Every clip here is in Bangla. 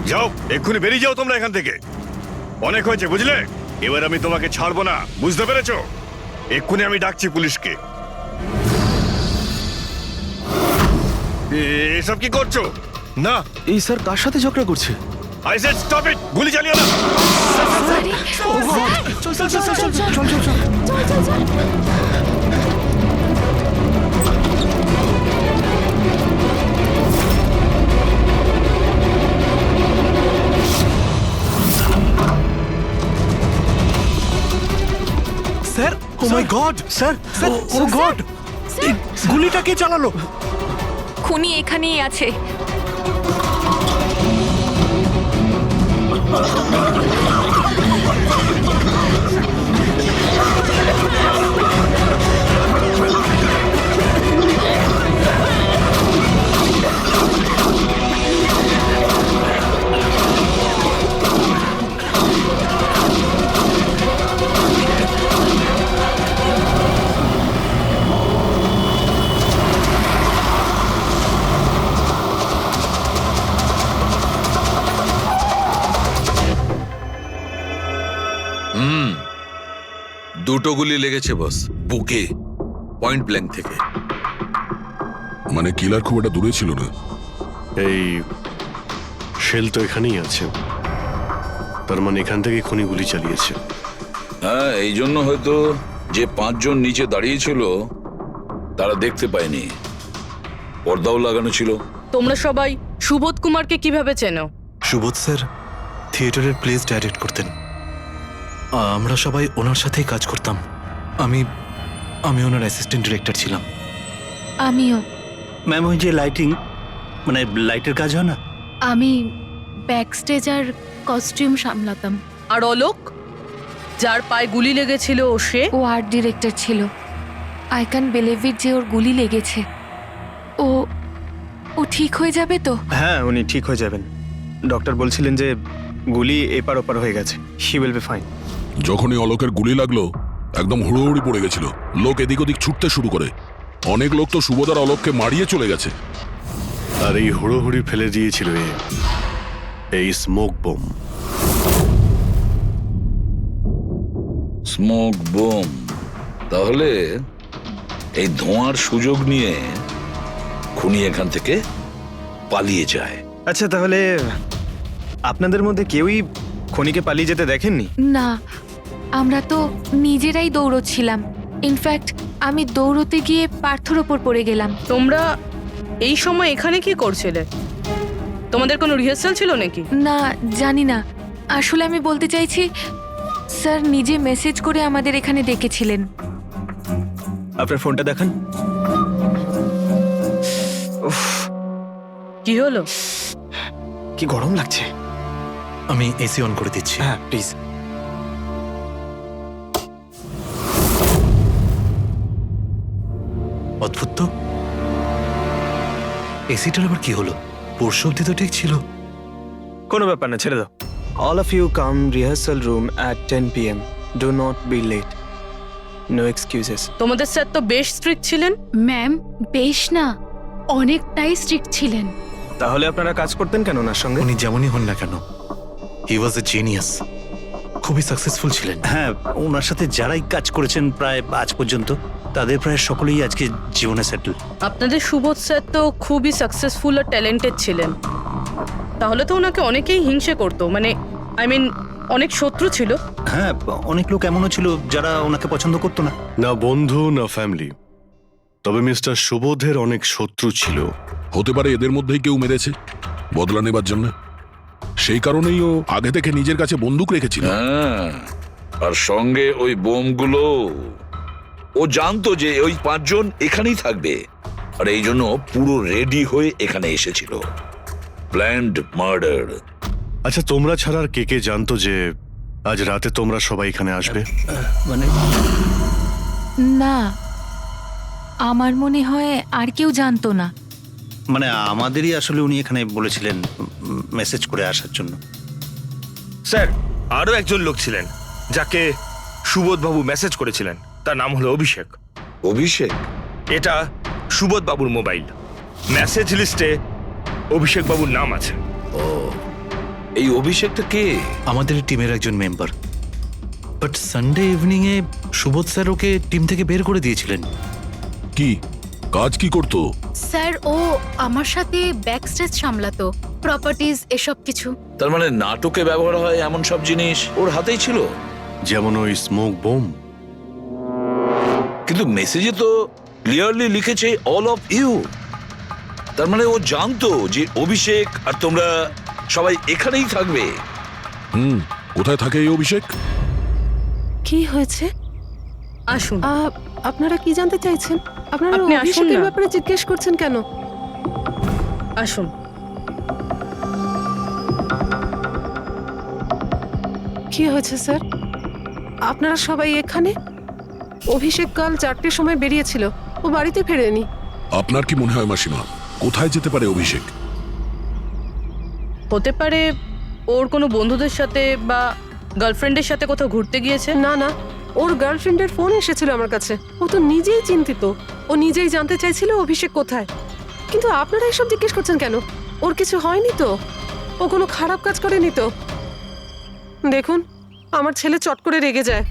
যাও, এক্ষুনি বেরিয়ে যাও তোমরা এখান থেকে। অনেক হয়েছে, বুঝলে? এবার আমি তোমাকে ছাড়বো না, বুঝতে পেরেছো? এক্ষুনি আমি ডাকছি পুলিশকে। এসব কি করছো? না, এই স্যার কার সাথে ঝগড়া করছে? I said stop it! গুলি চালিও না। চল চল চল চল চল চল চল। স্যার, ও মাই গড, স্যার, স্যার, ও গড, এই গুলিটা কে চালালো? খুনি এখানেই আছে। দুটো গুলি লেগেছে বস, বুকে, পয়েন্ট ব্ল্যাঙ্ক থেকে। মানে কিলার খুব একটা দূরে ছিল না। এই শেল তো এখানেই আছে, তার মানে এখান থেকে খুনি গুলি চালিয়েছে। হ্যাঁ, এই জন্য হয়তো যে 5 জন নিচে দাঁড়িয়েছিল তারা দেখতে পায়নি, পর্দাও লাগানো ছিল। তোমরা সবাই সুবোধ কুমারকে কিভাবে চেনো? সুবোধ স্যার থিয়েটারের প্লেস ডাইরেক্ট করতেন, আমরা সবাই ওনার সাথেই কাজ করতাম। আমি ওনার অ্যাসিস্ট্যান্ট ডিরেক্টর ছিলাম। আমিও। ম্যাম, ওই যে লাইটিং, মানে লাইটের কাজ হয় না? আমি ব্যাক স্টেজ আর কস্টিউম সামলাতাম। আর অলোক, যার পায়ে গুলি লেগেছিল, সে? ও আর্ট ডিরেক্টর ছিল। আই ক্যান বিলিভ ইট যে ওর গুলি লেগেছে। ও ঠিক হয়ে যাবে তো? হ্যাঁ, উনি ঠিক হয়ে যাবেন। ডক্টর বলছিলেন যে গুলি এপার ওপার হয়ে গেছে, হি উইল বি ফাইন। যখনই অলোকের গুলি লাগলো একদম হুড়োহুড়ি পড়ে গেছিল, লোক এদিক ওদিক ছুটতে শুরু করে। অনেক লোক তো সুবোধার অলোককে মারিয়ে চলে গেছে। আর এই হুড়োহুড়ি ফেলে দিয়েছিল এই স্মোক বোম। Smoke bomb? তাহলে এই ধোঁয়ার সুযোগ নিয়ে খুনি এখান থেকে পালিয়ে যায়। আচ্ছা, তাহলে আপনাদের মধ্যে কেউই খনিকে পালিয়ে যেতে দেখেননি? না, আমরা তো নিজেরাই দৌড়চ্ছিলাম। ইনফ্যাক্ট আমি দৌড়তে গিয়ে পার্থর ওপর পড়ে গেলাম। তোমরা এই সময় এখানে কি করছিলে? তোমাদের কোনো রিহার্সাল ছিল নাকি? না, জানি না। আসলে আমি বলতে চাইছি, স্যার নিজে মেসেজ করে আমাদের এখানে ডেকেছিলেন। আপনার ফোনটা দেখান। উফ, কি হলো? কি গরম লাগছে। আমি এসি অন করে দিচ্ছি। হ্যাঁ, প্লিজ। অদ্ভুত তো, এসিটার আবার কি হলো? পরশু অব্দি তো ঠিক ছিল। কোনো ব্যাপার না, ছেড়ে দাও। All of you come rehearsal room at 10 PM. Do not be late. No excuses. তোমাদের স্যার তো বেশ স্ট্রিক্ট ছিলেন। ম্যাম, বেশ না, অনেকটাই স্ট্রিক্ট ছিলেন। তাহলে আপনারা কাজ করতেন কেন ওনার সঙ্গে? উনি যেমনই হন না কেন, হি ওয়াজ এ জিনিয়াস, খুবই সাকসেসফুল ছিলেন। হ্যাঁ, ওনার সাথে যারাই কাজ করেছেন প্রায় আজ পর্যন্ত, তাদের প্রায় সকলেই আজকে জীবনে সেটেল। আপনাদের সুবোধ স্যার তো খুবই সাকসেসফুল আর ট্যালেন্টেড ছিলেন, তাহলে তো ওনাকে অনেকেই হিংসে করতো, মানে আই মিন অনেক শত্রু ছিল। হ্যাঁ, অনেক লোক এমনও ছিল যারা ওনাকে পছন্দ করতো না। না বন্ধু না ফ্যামিলি, তবে মিস্টার সুবোধের অনেক শত্রু ছিল। হতে পারে এদের মধ্যেই কেউ মেরেছে বদলা নেবার জন্য। সেই কারণেই ও আগে থেকে নিজের কাছে বন্দুক রেখেছিল। হ্যাঁ, আর সঙ্গে ওই বোমগুলো। ও জানতো যে ওই 5 জন এখানেই থাকবে, আর এই জন্য পুরো রেডি হয়ে এখানে এসেছিল। Planned murder. আচ্ছা, তোমরা ছাড়া আর কে কে জানতো যে আজ রাতে তোমরা সবাই এখানে আসবে? মানে না, আমার মনে হয় আর কেউ জানতো না। মানে আমাদেরই আসলে উনি এখানে বলেছিলেন মেসেজ করে আসার জন্য। স্যার, আরো একজন লোক ছিলেন যাকে সুবোধবাবু মেসেজ করেছিলেন, তার নাম হলো অভিষেক। অভিষেক? এটা সুবোধ বাবুর মোবাইল। মেসেজ লিস্টে অভিষেক বাবুর নাম আছে। ও, এই অভিষেকটা কে? আমাদের টিমের একজন member. But Sunday evening A Subodh sir okay team থেকে বের করে দিয়েছিলেন। কি কাজ কি করতো? স্যার ও আমার সাথে ব্যাক স্টেজ সামলাতো, প্রপার্টিজ এসব কিছু। তার মানে নাটকে ব্যবহার হয় এমন সব জিনিস ওর হাতেই ছিল। যেমন ওই স্মোক বোম। কিন্তু মেসেজে তো ক্লিয়ারলি লিখেছে অল অফ ইউ। তার মানে ও জানতো যে অভিষেক আর তোমরা সবাই এখানেই থাকবে। কোথায় থাকে এই অভিষেক? কি হয়েছে? আসুন। আপনারা কি জানতে চাইছেন? আপনারা আপনি আসুন অভিষেকের না। ব্যাপারে জিজ্ঞেস করছেন কেন? আসুন। কি হয়েছে স্যার? আপনারা সবাই এখানে? অভিষেক কাল 4টের সময় বেরিয়েছিল, ও বাড়িতে ফেরেনি। আপনার কি মনে হয় মাসিমা, কোথায় যেতে পারে অভিষেক? হতে পারে ওর কোনো বন্ধুদের সাথে বা গার্লফ্রেন্ডের সাথে কোথাও ঘুরতে গিয়েছে। না না, ওর গার্লফ্রেন্ডের ফোন এসেছিল আমার কাছে। ও তো নিজেই চিন্তিত, ও নিজেই জানতে চাইছিল অভিষেক কোথায়। কিন্তু আপনারা এসব জিজ্ঞেস করছেন কেন? ওর কিছু হয়নি তো? ও কোনো খারাপ কাজ করেনি তো? দেখুন, আমার ছেলে চট করে রেগে যায়,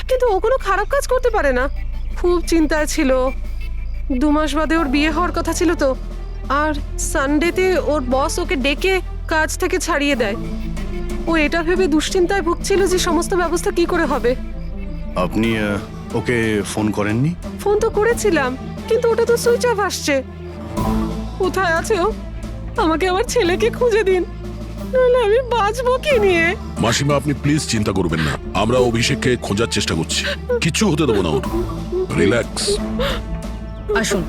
কিন্তু ও কোনো খারাপ কাজ করতে পারে না। খুব চিন্তায় ছিল। 2 মাস বাদে ওর বিয়ে হওয়ার কথা ছিল তো। আর সানডেতে ওর বস ওকে ডেকে কাজ থেকে ছাড়িয়ে দেয়। ও এটা ভেবে দুশ্চিন্তায় ভুগছিল যে সমস্ত ব্যবস্থা কি করে হবে। আপনি ওকে ফোন করেননি? ফোন তো করেছিলাম, কিন্তু ওটা তো সুইচ অফ আসছে। কোথায় আছে ও? আমাকে আমার ছেলেকে খুঁজে দিন, নাহলে আমি বাঁচবো কি নিয়ে? মাসিমা, আপনি প্লিজ চিন্তা করবেন না, আমরা অভিষেককে খোঁজার চেষ্টা করছি। কিচ্ছু হতে দেবো না ওর। রিল্যাক্স। আসুন,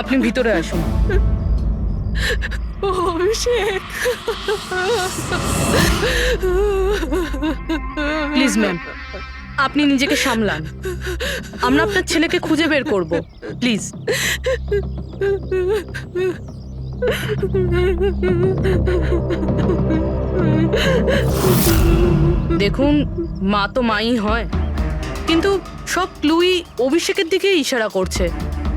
আপনি ভিতরে আসুন। অভিষেক, প্লিজ ম্যাম, আপনি নিজেকে সামলান। আমরা আপনার ছেলেকে খুঁজে বের করব, প্লিজ। দেখুন, মা তো মাই হয়, কিন্তু সব ক্লুই অভিষেকের দিকে ইশারা করছে।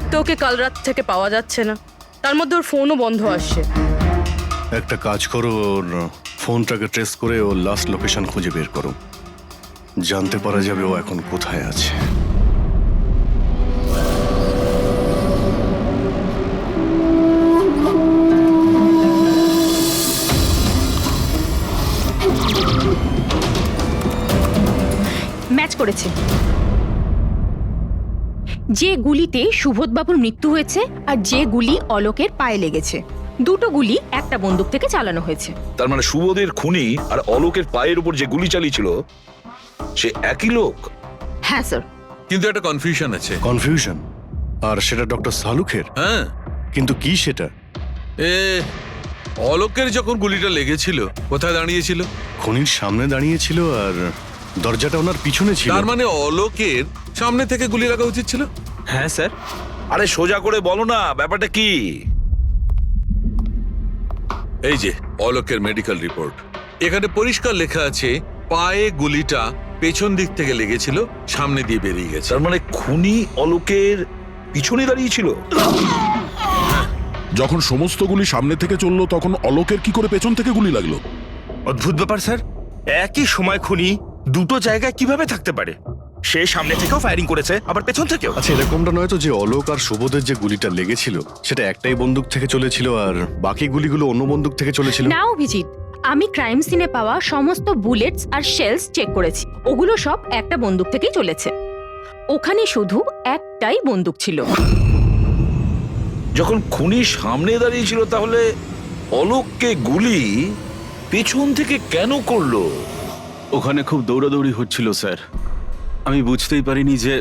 তো ওকে কাল রাত থেকে পাওয়া যাচ্ছে না, তার মধ্যে ওর ফোনও বন্ধ আসছে। একটা কাজ করো, ওর ফোনটাকে ট্রেস করে ওর লাস্ট লোকেশন খুঁজে বের করো। জানতে পারা যাবে ও এখন কোথায় আছে। ম্যাচ করেছে। যে গুলিতে সুবোধবাবুর মৃত্যু হয়েছে আর যে গুলি অলোকের পায়ে লেগেছে, দুটো গুলি একটা বন্দুক থেকে চালানো হয়েছে। তার মানে সুবোধের খুনি আর অলোকের পায়ের উপর যে গুলি চালিয়েছিল সে একই লোক। হ্যাঁ স্যার। কিন্তু একটা কনফিউশন আছে। কনফিউশন? আর সেটা ডক্টর সালুখের? হ্যাঁ, কিন্তু কি সেটা? অলোকের যখন গুলিটা লেগেছিল কোথায় দাঁড়িয়েছিল? খনির সামনে দাঁড়িয়েছিল আর দরজাটা ওনার পিছনে ছিল। তার মানে অলোকের সামনে থেকে গুলি লাগা উচিত ছিল। হ্যাঁ স্যার। আরে সোজা করে বলো না, ব্যাপারটা কি? এই যে অলোকের মেডিকেল রিপোর্ট, এখানে পরিষ্কার লেখা আছে পায়ে গুলিটা পেছন দিক থেকে লেগেছিল, সামনে দিয়ে বেরিয়ে গেছে। তার মানে খুনি অলোকের পিছনে দাঁড়িয়েছিল। যখন সমস্ত গুলি সামনে থেকে চললো তখন অলোকের কি করে পেছন থেকে গুলি লাগলো? অদ্ভুত ব্যাপার স্যার, একই সময় খুনি দুটো জায়গায় কিভাবে থাকতে পারে? সে সামনে থেকেও ফায়ারিং করেছে, আবার পেছন থেকেও। আচ্ছা, এরকমটা নয় তো যে অলোক আর সুবোধের যে গুলিটা লেগেছিল সেটা একটাই বন্দুক থেকে চলেছিল আর বাকি গুলিগুলো অন্য বন্দুক থেকে চলেছিল? না অভিজিৎ, আমি ক্রাইম সিনে পাওয়া সমস্ত বুলেটস আর শেলস চেক করেছি, ওগুলো সব একটা বন্দুক থেকেই চলেছে। ওখানে শুধু একটাই বন্দুক ছিল। যখন খুনি সামনে দাঁড়িয়েছিল তাহলে অলোককে গুলি পেছন থেকে কেন করলো? ওখানে খুব দৌড়াদৌড়ি হচ্ছিল স্যার, আমি বুঝতেই পারিনি যে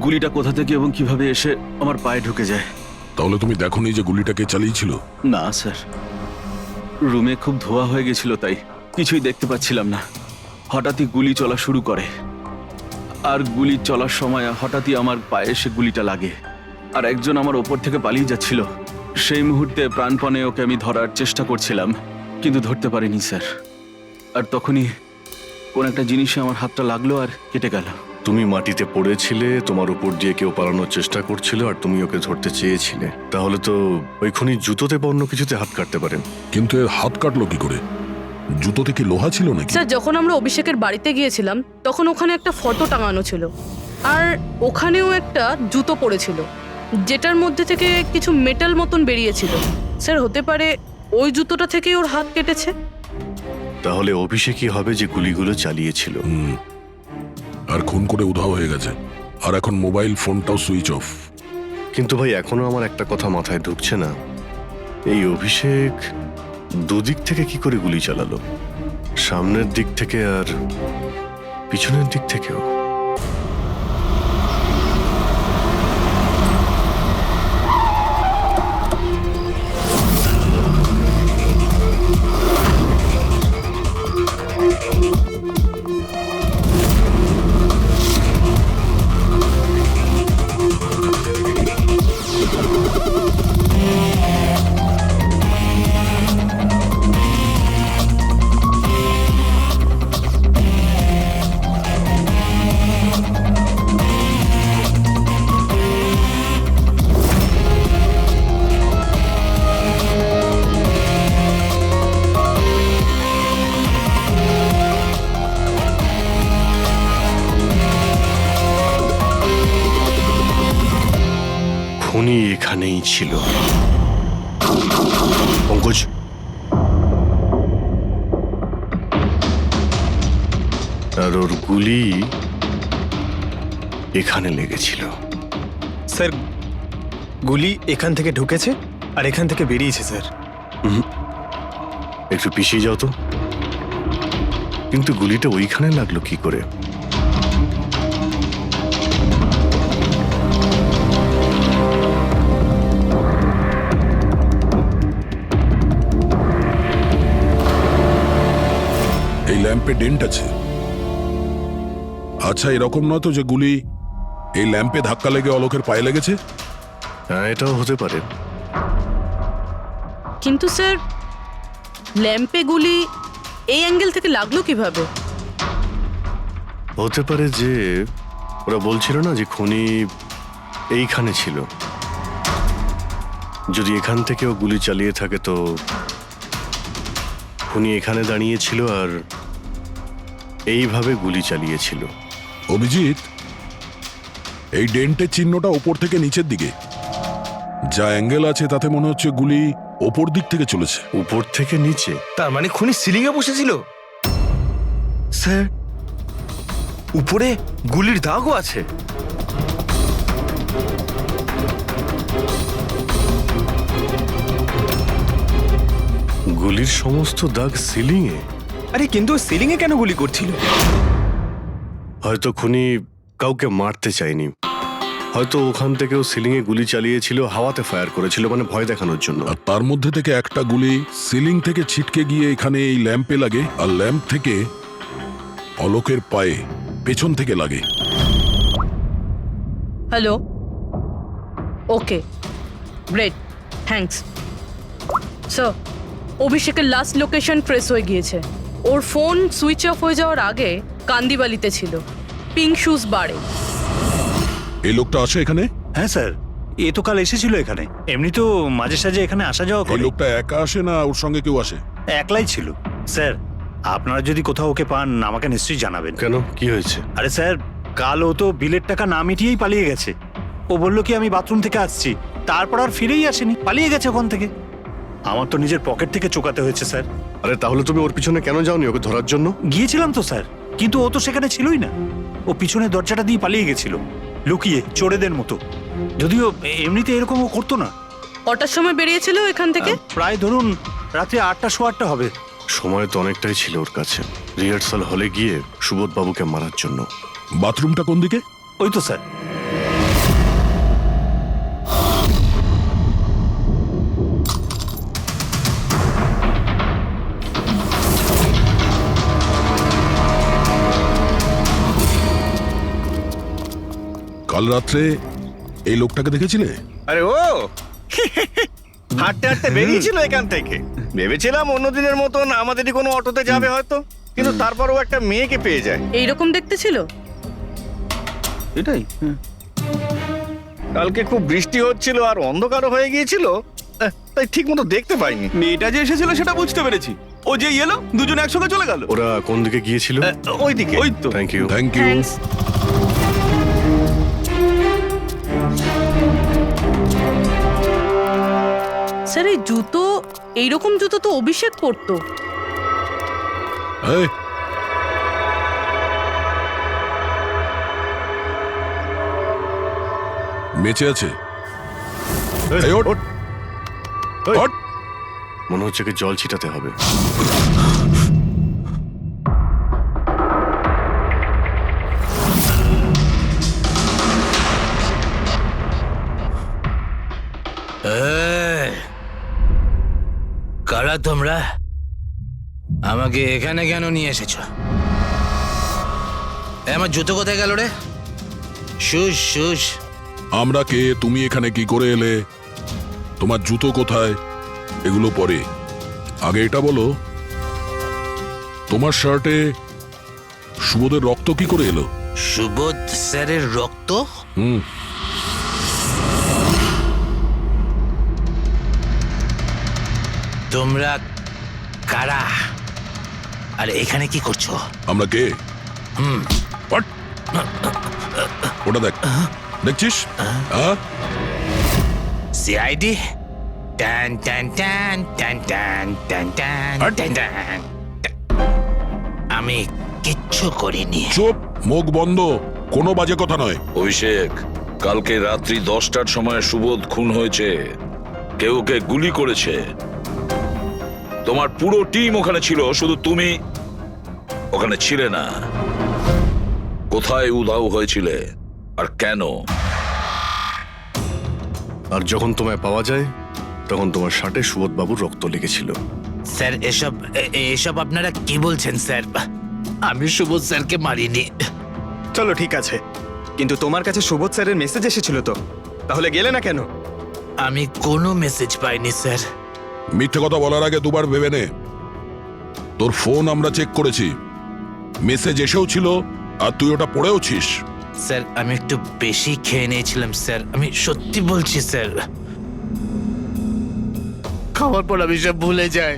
গুলিটা কোথা থেকে এবং কিভাবে এসে আমার পায়ে ঢুকে যায়। তাহলে তুমি দেখোনি যে গুলিটা কে চালিয়েছিল? না স্যার, রুমে খুব ধোয়া হয়ে গেছিল, তাই কিছুই দেখতে পাচ্ছিলাম না। হঠাৎই গুলি চলা শুরু করে, আর গুলি চলার সময় হঠাৎই আমার পায়ে এসে গুলিটা লাগে, আর একজন আমার ওপর থেকে পালিয়ে যাচ্ছিল। সেই মুহূর্তে প্রাণপণে ওকে আমি ধরার চেষ্টা করছিলাম, কিন্তু ধরতে পারিনি স্যার। আর তখনই কোন একটা জিনিসে আমার হাতটা লাগলো আর কেটে গেল। তুমি মাটিতে পড়েছিলে, তোমার উপর দিয়ে কেউ পালানোর চেষ্টা করছিল আর তুমি ওকে ধরতে চেয়েছিলে। তাহলে তো ওই খুনি জুতোতে বা অন্য কিছুতে হাত কাটতে পারেন। কিন্তু এর হাত কাটলো কি করে? জুতোতে কি লোহা ছিল নাকি? স্যার যখন আমরা অভিষেকের বাড়িতে গিয়েছিলাম তখন ওখানে একটা ফটো টাঙানো ছিল, আর ওখানেও একটা জুতো পড়েছিল যেটার মধ্যে থেকে কিছু মেটাল মতন বেরিয়েছিল। স্যার হতে পারে ওই জুতোটা থেকেই ওর হাত কেটেছে। তাহলে অভিষেকই হবে যে গুলিগুলো চালিয়েছিল। আর খুন করে উধাও হয়ে গেছে, আর এখন মোবাইল ফোনটাও সুইচ অফ। কিন্তু ভাই এখনো আমার একটা কথা মাথায় ঢুকছে না, এই অভিষেক দুদিক থেকে কি করে গুলি চালালো, সামনের দিক থেকে আর পিছনের দিক থেকেও? খুনি এখানেই ছিল। পঙ্কজ, আর ওর গুলি এখানে লেগেছিল। স্যার গুলি এখান থেকে ঢুকেছে আর এখান থেকে বেরিয়েছে স্যার। একটু পিছিয়ে যাও তো। কিন্তু গুলিটা ওইখানে লাগলো কি করে? এই ল্যাম্পে ডেন্ট আছে। আচ্ছা, এরকম নয় তো যে গুলি এই ল্যাম্পে ধাক্কা লেগে অলোকের পায়ে লেগেছে? হ্যাঁ, এটাও হতে পারে। কিন্তু স্যার ল্যাম্পে গুলি এই অ্যাঙ্গেল থেকে লাগলো কিভাবে? হতে পারে যে ওরা বলছিল না যে খুনি এইখানে ছিল, যদি এখান থেকেও গুলি চালিয়ে থাকে তো খুনি এখানে দাঁড়িয়েছিল আর এইভাবে গুলি চালিয়েছিল। অভিজিৎ, এই ডেন্টের চিহ্নটা ওপর থেকে নিচের দিকে, যা অ্যাঙ্গেল আছে তাতে মনে হচ্ছে গুলি ওপর দিক থেকে চলেছে। উপর থেকে নিচে? তার মানে খুনি সিলিং এ বসেছিল। স্যার উপরে গুলির দাগও আছে। গুলির সমস্ত দাগ সিলিং এ? আরে কিন্তু সিলিং এ কেন গুলি করছিল? হয়তো খুনি কাউকে মারতে চায়নি, হয়তো ওখান থেকেও সিলিং এ গুলি চালিয়েছিল, হাওয়াতে ফায়ার করেছিল, মানে ভয় দেখানোর জন্য। আর তার মধ্যে থেকে একটা গুলি সিলিং থেকে ছিটকে গিয়ে এখানে এই ল্যাম্পে লাগে, আর ল্যাম্প থেকে অলোকের পায়ে পেছন থেকে লাগে। হ্যালো, ওকে, গ্রেট, থ্যাঙ্কস। স্যার অভিষেকের লাস্ট লোকেশন ট্রেস হয়ে গিয়েছে। ওর ফোন সুইচ অফ হয়ে যাওয়ার আগে কান্দিবালিতে ছিল, পিঙ্ক শুজ বারে। এই লোকটা আসে এখানে? হ্যাঁ স্যার, এ তো কাল এসেছিল এখানে। এমনি তো মাঝে সাঝে এখানে আসা যাওয়া এই করে। লোকটা একা আসে না ওর সঙ্গে কেউ আসে? একলাই ছিল। স্যার আপনারা যদি কোথাও ওকে পান আমাকে নিশ্চয়ই জানাবেন। কেন, কি হয়েছে? আরে স্যার, কাল ও তো বিলের টাকা না মিটিয়েই পালিয়ে গেছে। ও বললো কি আমি বাথরুম থেকে আসছি, তারপর আর ফিরেই আসেনি, পালিয়ে গেছে ওখান থেকে। আমার তো নিজের পকেট থেকে চোকাতে হয়েছে স্যার। আরে তাহলে তুমি ওর পিছনে কেন যাওনি ওকে ধরার জন্য? গিয়েছিলাম তো স্যার, কিন্তু ও তো সেখানে ছিলই না। ও পিছনের দরজাটা দিয়ে পালিয়ে গেছিল, লুকিয়ে চোরেদের মতো। যদিও এমনিতে এরকম ও করতো না। কটার সময় বেরিয়েছিল এখান থেকে? প্রায় ধরুন রাত্রি 8টা, 8:15 হবে। সময় তো অনেকটাই ছিল ওর কাছে, রিহার্সাল হলে গিয়ে সুবোধ বাবুকে মারার জন্য। বাথরুমটা কোন দিকে? ওই তো স্যার। কাল রাত্রে এই লোকটাকে দেখেছিলে? আরে ও হাঁটতে হাঁটতে বেরিয়েছিল এখান থেকে। ভেবেছিলাম অন্যদিনের মতন আমাদেরই কোনো অটোতে যাবে হয়তো, কিন্তু তারপরও একটা মেয়েকে পেয়ে যায়। এইরকম দেখতে ছিল? এটাই। কালকে খুব বৃষ্টি হচ্ছিল আর অন্ধকারও হয়ে গিয়েছিল, তাই ঠিক মতো দেখতে পাইনি। মেয়েটা যে এসেছিল সেটা বুঝতে পেরেছি। ও যে এলো দুজন একসঙ্গে চলে গেল। ওরা কোন দিকে গিয়েছিল? ওইদিকে। ওই তো। Thank you. Thank you. Thanks. Sir এই জুতো, এইরকম জুতো তো অভিষেক পরতো। এই, বেঁচে আছে। এই, ওঠ। ওঠ। মনে হচ্ছে কি জল ছিটাতে হবে। কারা তোমরা? আমাকে এখানে কেন নিয়ে এসেছো? আমার জুতো কোথায় গেল রে? শুশ শুশ। আমরা কে, তুমি এখানে কি করে এলে, তোমার জুতো কোথায়, এগুলো পরে। আগে এটা বলো, তোমার শার্টে সুবোধের রক্ত কি করে এলো? সুবোধ স্যারের রক্ত? হুম। তোমরা কারা আর এখানে কি করছো? আমরা কে? হুম। What? ওটা দেখ, দেখছিস? সিআইডি? টান টান টান টান টান টান টান টান টান। আমি কিচ্ছু করিনি। চুপ, মুখ বন্ধ, কোনো বাজে কথা নয়। অভিষেক, কালকে রাত্রি 10টার সময় সুবোধ খুন হয়েছে। কেউ কে গুলি করেছে। তোমার পুরো টিম ওখানে ছিল, শুধু তুমি ওখানে ছিলে না। কোথায় উধাও হয়েছিলে আর কেন? আর যখন তোমায় পাওয়া যায় তখন তোমার শার্টে সুবোধ বাবুর রক্ত লেগেছিল। স্যার এসব আপনারা কি বলছেন স্যার? আমি সুবোধ স্যারকে মারিনি। চলো ঠিক আছে, কিন্তু তোমার কাছে সুবোধ স্যারের মেসেজ এসেছিল তো, তাহলে গেলে না কেন? আমি কোনো মেসেজ পাইনি স্যার। মিথ্যে কথা বলার আগে দুবার ভেবে নে। তোর ফোন আমরা চেক করেছি, মেসেজ এসেও ছিল আর তুই ওটা পড়েওছিস। স্যার আমি একটু বেশি খেয়ে নিয়েছিলাম স্যার, আমি সত্যি বলছি স্যার। খাওয়ার পর আমি সব ভুলে যাই,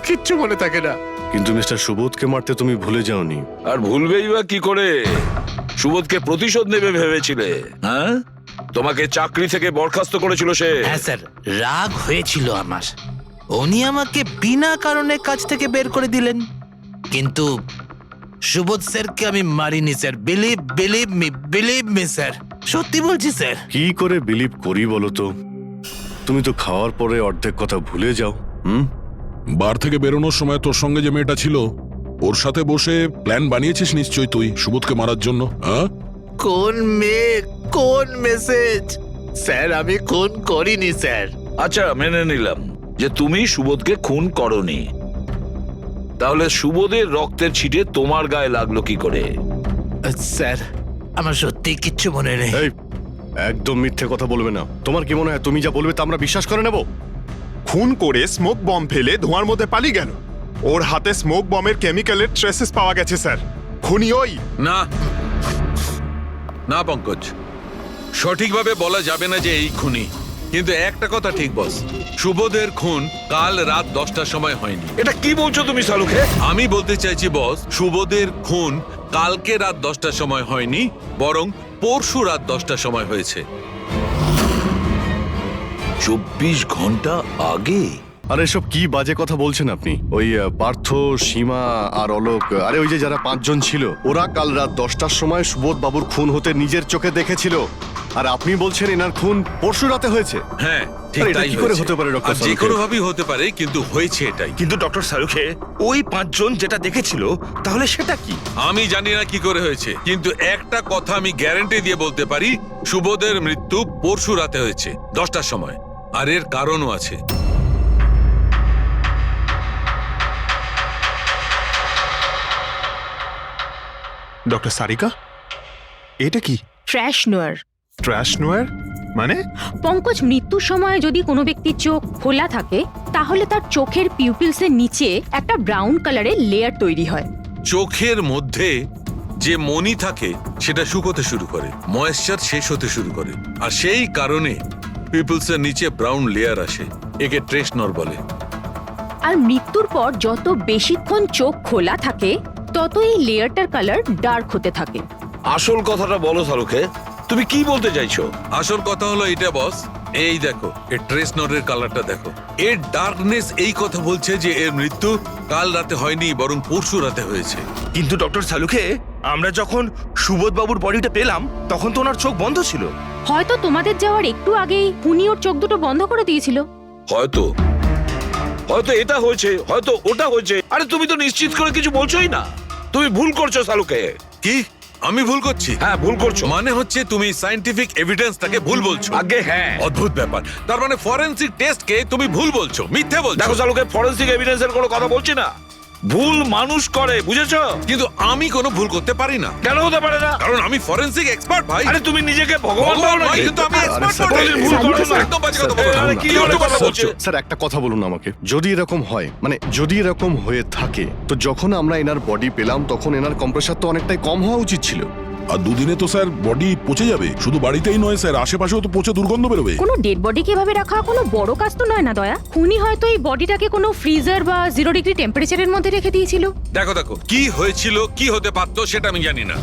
কিচ্ছু মনে থাকে না। কিন্তু মিস্টার সুবোধকে মারতে তুমি ভুলে যাওনি। আর ভুলবেই বা কি করে? সুবোধকে প্রতিশোধ নেবে ভেবেছিলে? হ্যাঁ, তোমাকে চাকরি থেকে বরখাস্ত করেছিল সে। হ্যাঁ স্যার, রাগ হয়েছিল আমার। উনি আমাকে বিনা কারণে কাজ থেকে বের করে দিলেন, কিন্তু সুবোধ স্যারকে আমি মারিনি স্যার। বিলিভ মি স্যার, সত্যি বলছি স্যার। কি করে বিলিভ করি বলো তো? তুমি তো খাওয়ার পরে অর্ধেক কথা ভুলে যাও। বার থেকে বেরোনোর সময় তোর সঙ্গে যে মেয়েটা ছিল ওর সাথে বসে প্ল্যান বানিয়েছিস নিশ্চয়ই তুই সুবোধকে মারার জন্য। হ্যাঁ, কোন মেয়ে, কোন মেসেজ? স্যার আমি খুন করিনি স্যার। আচ্ছা, মেনে নিলাম যে তুমি সুবোধকে খুন করনি, তাহলে সুবোধের রক্তের ছিটে তোমার গায়ে লাগলো কি করে? স্যার আমার সত্যি কিচ্ছু মনে নেই। একদম মিথ্যে কথা বলবে না। তোমার কি মনে হয় তুমি যা বলবে তা আমরা বিশ্বাস করে নেব? খুন করে স্মোক বম ফেলে ধোঁয়ার মধ্যে পালিয়ে গেল। ওর হাতে স্মোক বমের কেমিক্যালের ট্রেসেস পাওয়া গেছে স্যার। খুনি ওই না না পঙ্কজ, সঠিকভাবে বলা যাবে না যে এই খুনি, কিন্তু একটা কথা ঠিক বস, সুবোধের খুন কাল রাত 10টার সময় হয়নি। এটা কি বলছো তুমি সালুকে? আমি বলতে চাইছি বস, সুবোধের খুন কালকে রাত 10টার সময় হয়নি, বরং পরশু রাত 10টার সময় হয়েছে। 24 ঘন্টা আগে? আর এসব কি বাজে কথা বলছেন আপনি? ওই পার্থ, সীমা আর অলোক, আরে ওই যে যারা 5 জন ছিল, ওরা কাল রাত 10টার সময় সুবোধ বাবুর খুন হতে নিজের চোখে দেখেছিল। আর আপনি বলছেন এনার খুন পরশু রাতে হয়েছে? হ্যাঁ ঠিক আরে এটা তাই কি করে হয়েছে। হতে পারে ডক্টর আর যে সালুখে? কোনো ভাবেই হতে পারে, কিন্তু হয়েছে এটাই। কিন্তু ডক্টর সালুখে, ওই 5 জন যেটা দেখেছিল তাহলে সেটা কি? আমি জানি না কি করে হয়েছে, কিন্তু একটা কথা আমি গ্যারান্টি দিয়ে বলতে পারি, সুবোধের মৃত্যু পরশু রাতে হয়েছে 10টার সময়। আর এর কারণও আছে। ডক্টর সারিকা, এটা কি? ট্র্যাশ নোয়ার। ট্র্যাশ নোয়ার মানে? পঙ্কজ, মৃত্যুর সময় যদি কোনো ব্যক্তির চোখ খোলা থাকে তাহলে তার চোখের পিউপিলসের নিচে একটা ব্রাউন কালারের লেয়ার তৈরি হয়। চোখের মধ্যে যে মনি থাকে সেটা শুকোতে শুরু করে, ময়েশ্চার শেষ হতে শুরু করে, আর সেই কারণে পিপলসের নিচে ব্রাউন লেয়ার আসে। একে ট্রেশ নর বলে। আর মৃত্যুর পর যত বেশিক্ষণ চোখ খোলা থাকে তত এই লেয়ারটার কালার ডার্ক হতে থাকে। আসল কথাটা বলো শাহরুখে, তুমি কি বলতে চাইছো? আসল কথা হলো এটা বস, এই দেখো এর ট্রেস নোটের কালারটা দেখো। এর ডার্কনেস এই কথা বলছে যে এর মৃত্যু কাল রাতে হয়নি বরং পরশু রাতে হয়েছে। কিন্তু ডক্টর সালুখে, আমরা যখন সুবোধ বাবুর বডিটা পেলাম তখন তো ওনার চোখ বন্ধ ছিল। হয়তো তোমাদের যাওয়ার একটু আগেই উনি ওর চোখ দুটো বন্ধ করে দিয়েছিল। হয়তো হয়তো এটা হয়েছে, হয়তো ওটা হয়েছে। আরে তুমি তো নিশ্চিত করে কিছু বলছোই না, তুমি ভুল করছো শাহরুখে। কি আমি ভুল করছি? হ্যাঁ ভুল করছো। মানে হচ্ছে তুমি সায়েন্টিফিক এভিডেন্সটাকে ভুল বলছো। আগে হ্যাঁ, অদ্ভুত ব্যাপার। তার মানে ফরেনসিক টেস্টকে তুমি ভুল বলছো, মিথ্যে বলছো। দেখো শাহরুখে, ফরেনসিক এভিডেন্সের কোনো কথা বলছি না, ভুল মানুষ করে, বুঝেছো? কিন্তু আমি কোনো ভুল করতে পারি না। কেন হতে পারে না? কারণ আমি ফরেনসিক এক্সপার্ট ভাই। আরে তুমি নিজেকে ভগবান ভাবো নয়, নাকি? কিন্তু আমি এক্সপার্ট স্যার, বটে। ভুল করছো না। একদম বাজে কথা বলছো। আরে কি ধরনের কথা বলছো? স্যার একটা কথা বলুন আমাকে, যদি এরকম হয়, মানে যদি এরকম হয়ে থাকে, তো যখন আমরা এনার বডি পেলাম তখন এনার কম্প্রেসার তো অনেকটাই কম হওয়া উচিত ছিল। আর দুদিনে তো স্যার বডি পচে যাবে, শুধু বাড়িতেই নয় স্যার, আশেপাশেও তো পচে দুর্গন্ধ বেরোবে। কোনো ডেড বডি কিভাবে রাখা কোনো বড় কাজ তো নয় না দয়া। খুনি হয়তো এই বডিটাকে কোনো ফ্রিজার বা 0 ডিগ্রি টেম্পারেচারের মধ্যে রেখে দিয়েছিল। দেখো দেখো, কি হয়েছিল কি হতে পারতো সেটা আমি জানি না।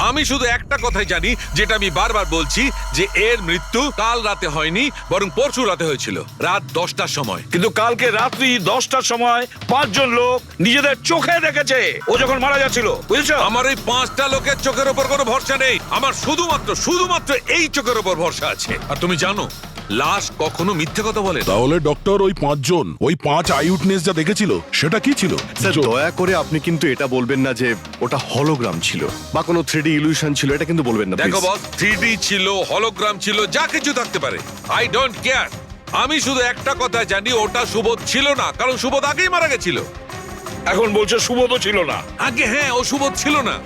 আমি শুধু একটা কথাই জানি, যেটা আমি বারবার বলছি, যে এর মৃত্যু কাল রাতে হয়নি বরং পরশু রাতে হয়েছিল, রাত 10টার সময়। কিন্তু কালকে রাত্রি 10টার সময় 5 জন লোক নিজেদের চোখে দেখেছে ও যখন মারা যাচ্ছিল, বুঝেছো? আমার এই 5টা লোকের চোখের উপর কোনো ভরসা নেই। আমার শুধুমাত্র এই চোখের উপর ভরসা আছে। আর তুমি জানো, লাশ কখনো মিথ্যে কথা বলে না। তাহলে ডক্টর ওই 5 জন, ওই 5 আই উইটনেস যা দেখেছিল সেটা কি ছিল? স্যার দয়া করে আপনি কিন্তু এটা বলবেন না যে ওটা হলোগ্রাম ছিল বা কোনো 3D ইলিউশন ছিল, এটা কিন্তু বলবেন না দেখো please। বস, 3D ছিল, হলোগ্রাম ছিল, যা কিছু থাকতে পারে, আই ডোন্ট কেয়ার। আমি শুধু একটা কথা জানি, ওটা সুবোধ ছিল না, কারণ সুবোধ আগেই মারা গেছিল। এখন বলছো সুবোধও ছিল না? আগে হ্যাঁ, ও সুবোধ ছিল না।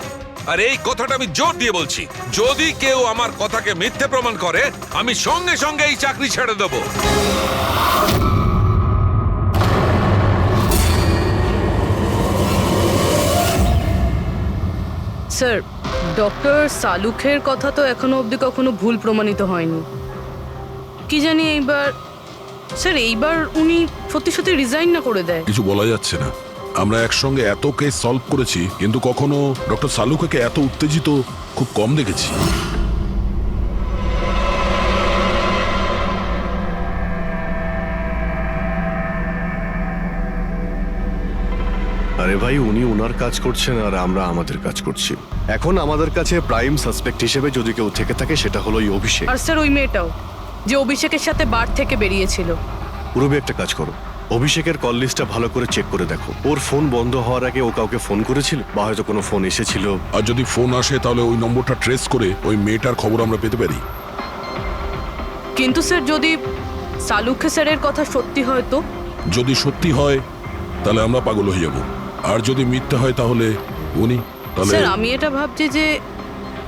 আর এই কথাটা আমি জোর দিয়ে বলছি, যদি কেউ আমার কথাকে মিথ্যে প্রমাণ করে, আমি সঙ্গে সঙ্গে এই চাকরি ছেড়ে দেবো। স্যার, ডক্টর সালুখের কথা তো এখনো অবধি কখনো ভুল প্রমাণিত হয়নি। কি জানি এইবার উনি সত্যি সত্যি রিজাইন না করে দেয়। কিছু বলা যাচ্ছে না। আমরা একসঙ্গে এত কেস সলভ করেছি, কিন্তু কখনো ডক্টর সালুখাকে এত উত্তেজিত খুব কম দেখেছি। আরে ভাই, উনি ওনার কাজ করছেন আর আমরা আমাদের কাজ করছি। এখন আমাদের কাছে প্রাইম সাসপেক্ট হিসেবে যদি কেউ থেকে থাকে সেটা হলো এই অভিষেক। আর স্যার, ওই মেয়েটাও যে অভিষেকের সাথে বার থেকে বেরিয়েছিল। পুরবি একটা কাজ করো, অভিষেকের কল লিস্টটা ভালো করে চেক করে দেখো। ওর ফোন বন্ধ হওয়ার আগে ও কাউকে ফোন করেছিল বা হয়তো কোনো ফোন এসেছিল। আর যদি ফোন আসে তাহলে ওই নম্বরটা ট্রেস করে ওই মেয়েটার খবর আমরা পেতে পারি। কিন্তু স্যার, যদি সালুখে স্যারের কথা সত্যি হয় তো? যদি সত্যি হয় তাহলে আমরা পাগল হয়ে যাব, আর যদি মিথ্যা হয় তাহলে উনি, তাহলে স্যার আমি এটা ভাবছি যে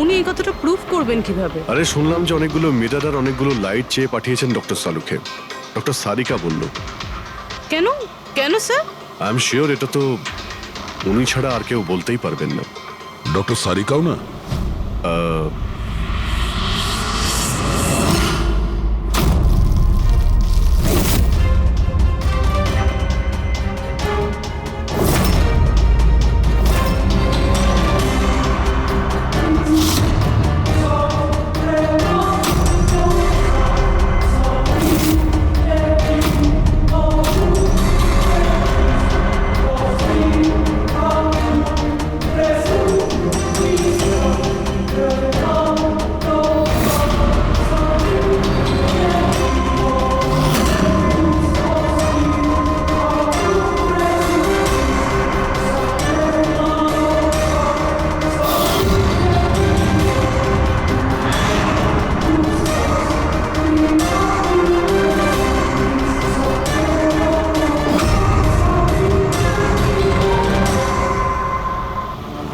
উনি এই কথাটা প্রুফ করবেন কিভাবে? আরে শুনলাম যে অনেকগুলো মিটার আর অনেকগুলো লাইট চেয়ে পাঠিয়েছেন ডক্টর সালুখে। ডক্টর সারিকা বলল। কেন কেন স্যার? আই এম শিওর এটা তো উনি ছাড়া আর কেউ বলতেই পারবেন না। ডক্টর সারিকাও না?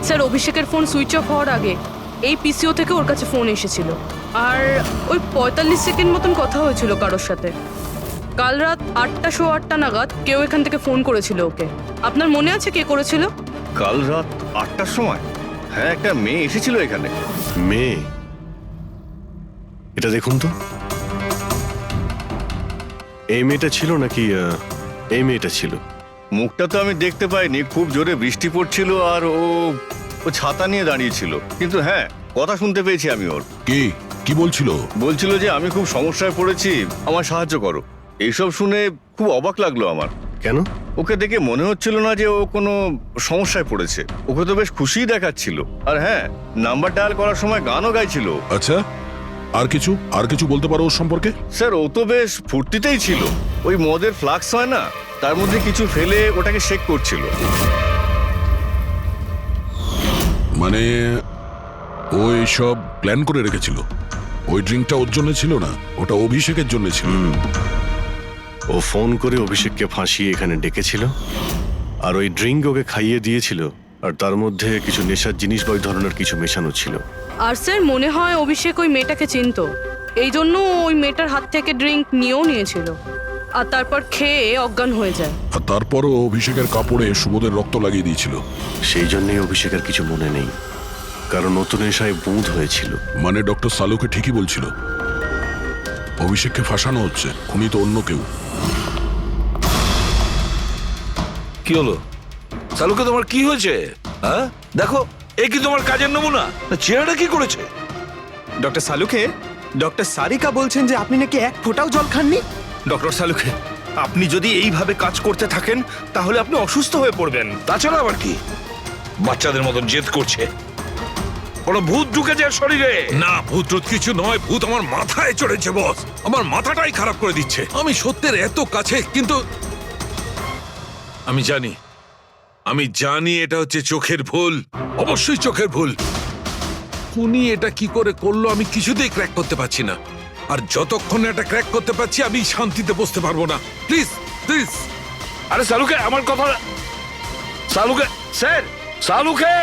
স্যার, অভিষেকের ফোন সুইচ অফ হওয়ার আগে এই পিসিও থেকে ওর কাছে ফোন এসেছিল, আর ওই 45 সেকেন্ড মতন কথা হয়েছিল কারোর সাথে। কাল রাত 8:08 নাগাদ কেউ এখান থেকে ফোন করেছিল ওকে। আপনার মনে আছে কে করেছিল? কাল রাত 8টার সময়? হ্যাঁ, একটা মেয়ে এসেছিল এখানে। মেয়ে? এটা দেখুন তো, এই মেয়েটা ছিল নাকি এই মেয়েটা ছিল? মুখটা তো আমি দেখতে পাইনি, খুব জোরে বৃষ্টি পড়ছিল আর ও ছাতা নিয়ে দাঁড়িয়েছিল। কিন্তু হ্যাঁ, কথা শুনতে পেয়েছি আমি ওর। কি বলছিল? বলছিল যে আমি খুব সমস্যায় পড়েছি, আমার সাহায্য করো। এইসব শুনে খুব অবাক লাগলো আমার। কেন? ওকে দেখে মনে হচ্ছিল না যে ও কোনো সমস্যায় পড়েছে। ওকে তো বেশ খুশিই দেখাচ্ছিল। আর হ্যাঁ, নাম্বার ডায়াল করার সময় গানও গাইছিল। আচ্ছা, আর কিছু বলতে পারো ওর সম্পর্কে? স্যার, ও তো বেশ ফুর্তিতেই ছিল। ওই মদের ফ্লাক্স হয় না, তার মধ্যে কিছু ফেলে ওটাকে শেক করছিল। মানে ও এইসব প্ল্যান করে রেখেছিল? ওই ড্রিঙ্কটা ওর জন্য ছিল না, ওটা অভিষেকের জন্য ছিল। ও ফোন করে অভিষেককে ফাঁসিয়ে এখানে ডেকেছিল, আর ওই ড্রিঙ্ক ওকে খাইয়ে দিয়েছিল, আর তার মধ্যে কিছু নেশার জিনিস বা ওই ধরনের কিছু মেশানো ছিল। আর স্যার মনে হয় অভিষেক ওই মেয়েটাকে চিনতো, এই জন্য ওই মেয়েটার হাত থেকে ড্রিঙ্ক নিয়েও নিয়েছিল, আর তারপর খেয়ে অজ্ঞান হয়ে যায়। আর তারপরও অভিষেকের কাপড়ে সুবোধের রক্ত লাগিয়ে দিয়েছিল। সেই জন্যই অভিষেকের কিছু মনে নেই, কারণ নতুন নেশায় বুঁদ হয়েছিল। মানে ডক্টর সালুকে ঠিকই বলছিল, অভিষেককে ফাঁসানো হচ্ছে, খুনি তো অন্য কেউ। কি হলো সালুকে, তোমার কি হয়েছে? হ্যাঁ দেখো, এ কি তোমার কাজের নমুনা? চেহারাটা কি করেছে? ডক্টর সালুকে, ডক্টর সারিকা বলছেন যে আপনি নাকি এক ফোঁটাও জল খাননি। ডক্টর সালুকে, আপনি যদি এইভাবে কাজ করতে থাকেন তাহলে আপনি অসুস্থ হয়ে পড়বেন। তাছাড়া আবার কি বাচ্চাদের মতন জেদ করছে? কোনো ভূত ঢুকেছে শরীরে? না, ভূত টুত কিছু নয়, ভূত আমার মাথায় চড়েছে বস। আমার মাথাটাই খারাপ করে দিচ্ছে। আমি সত্যের এত কাছে, কিন্তু আমি জানি এটা হচ্ছে চোখের ভুল, অবশ্যই চোখের ভুল। উনি এটা কি করে করলো আমি কিছুতেই ক্র্যাক করতে পারছি না, আর যতক্ষণ এটা ক্র্যাক করতে পারছি আমি শান্তিতে বসতে পারবো না। Please please. আরে সালুকে, আমার কথা। সালুকে স্যার, সালুকে।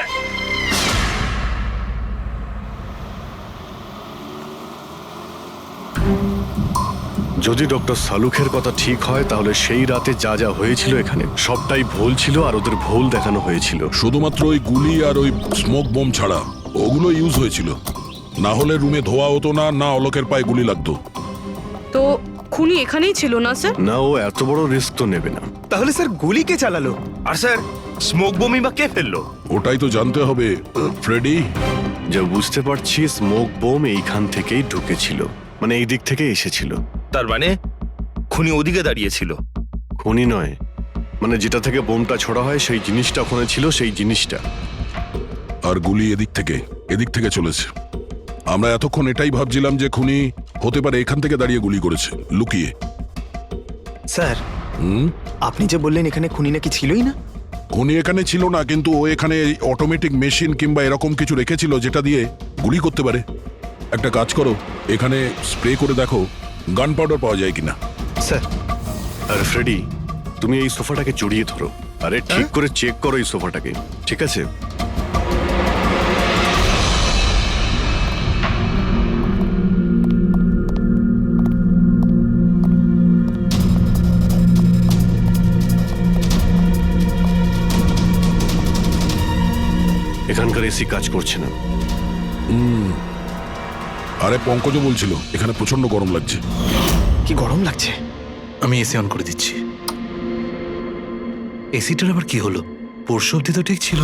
যদি ডক্টর সালুখের কথা ঠিক হয়, তাহলে সেই রাতে যা যা হয়েছিল এখানে সবটাই ভুল ছিল, আর ওদের ভুল দেখানো হয়েছিল। শুধুমাত্র ওই গুলি আর ওই স্মোক বোম ছাড়া ওগুলো ইউজ হয়েছিল, না হলে রুমে ধোয়া হতো না, না অলোকের পায়ে গুলি লাগতো। তো খুনি এখানেই ছিল না স্যার? না, ও এত বড় রিস্ক তো নেবে না। তাহলে স্যার গুলি কে চালালো? আর স্যার স্মোক বোমই বা কে ফেললো? ওটাই তো জানতে হবে ফ্রেডি। যা বুঝতে পারছি, স্মোক বোম এইখান থেকেই ঢুকেছিল, মানে এই দিক থেকে এসেছিল। তার মানে খুনি ওদিকে দাঁড়িয়েছিল? খুনি নয়, মানে যেটা থেকে বোমটা ছোড়া হয় সেই জিনিসটা ওখানে ছিল, সেই জিনিসটা। আর গুলি এদিক থেকে চলেছে। আমরা এতক্ষণ এটাই ভাবছিলাম যে খুনি হতে পারে এখান থেকে দাঁড়িয়ে গুলি করেছে, লুকিয়ে। স্যার, আপনি যে বললেন এখানে খুনি নাকি ছিলই না? খুনি এখানে ছিল না, কিন্তু ও এখানে অটোমেটিক মেশিন কিংবা এরকম কিছু রেখেছিল যেটা দিয়ে গুলি করতে পারে। একটা কাজ করো, এখানে স্প্রে করে দেখো গান পাউডার পাওয়া যায় কিনা। স্যার। আর ফ্রেডি, তুমি এই সোফাটাকে জড়িয়ে ধরো, আরে ঠিক করে চেক করো এই সোফাটাকে, ঠিক আছে? এখানকার এসি কাজ করছে না। আরে পঙ্কজও বলছিল এখানে প্রচন্ড গরম লাগছে। কি গরম লাগছে? আমি এসি অন করে দিচ্ছি। এসিটার আবার কি হলো? পরশু অব্দি তো ঠিক ছিল।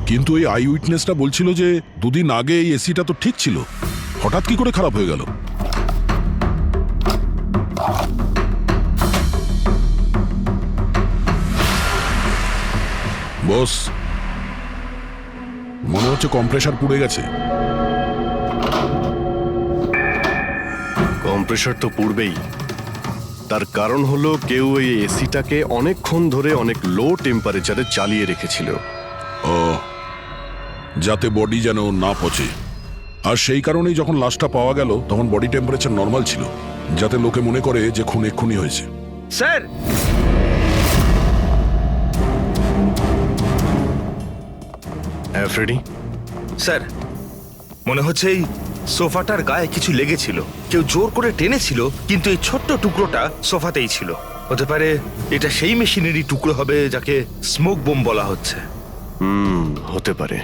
কিন্তু এই আই উইটনেসটা বলছিল যে দুদিন আগে এই এসিটা তো ঠিক ছিল, হঠাৎ কি করে খারাপ হয়ে গেল? বস, মনে হচ্ছে কম্প্রেসার পুড়ে গেছে। কম্প্রেসার তো পুড়বেই, তার কারণ হলো কেউ এই এসিটাকে অনেকক্ষণ ধরে অনেক লো টেম্পারেচারে চালিয়ে রেখেছিল। ও, যাতে বডি যেন না পচে। আর সেই কারণেই যখন লাশটা পাওয়া গেল তখন বডি টেম্পারেচার নর্মাল ছিল, যাতে লোকে মনে করে যে খুন এক্ষুনি হয়েছে। স্যার, হ্যাঁ ফ্রেডি? স্যার, মনে হচ্ছে এই সোফাটার গায়ে কিছু লেগেছিল, কেউ জোর করে টেনেছিল, কিন্তু এই ছোট্ট টুকরোটা সোফাতেই ছিল। হতে পারে এটা সেই মেশিনেরই টুকরো হবে যাকে স্মোক বোম বলা হচ্ছে। হতে পারে।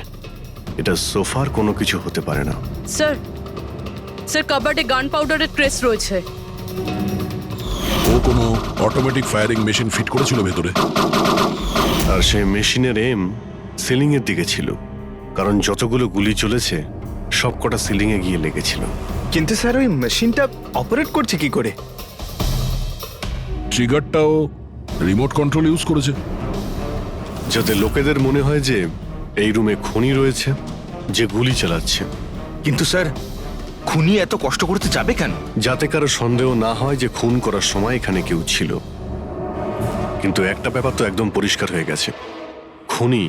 এটা সোফার কোনো কিছু হতে পারে না। স্যার, কাবার্ডে গান পাউডারের ট্রেস রয়েছে। ও ও কোনো অটোমেটিক ফায়ারিং মেশিন ফিট করেছিল ভেতরে। আর সেই মেশিনের এম সিলিং এর দিকে ছিল, কারণ যতগুলো গুলি চলেছে সবকটা সিলিং এ গিয়ে লেগেছিল। কিন্তু স্যার ওই মেশিনটা অপারেট করছে কি করে? ট্রিগারটাও রিমোট কন্ট্রোল ইউজ করেছে, যাতে লোকেদের মনে হয় যে এই রুমে খুনি রয়েছে যে গুলি চালাচ্ছে। কিন্তু স্যার, খুনি এত কষ্ট করতে যাবে কেন? যাতে কারো সন্দেহ না হয় যে খুন করার সময় এখানে কেউ ছিল। কিন্তু একটা ব্যাপার তো একদম পরিষ্কার হয়ে গেছে, খুনি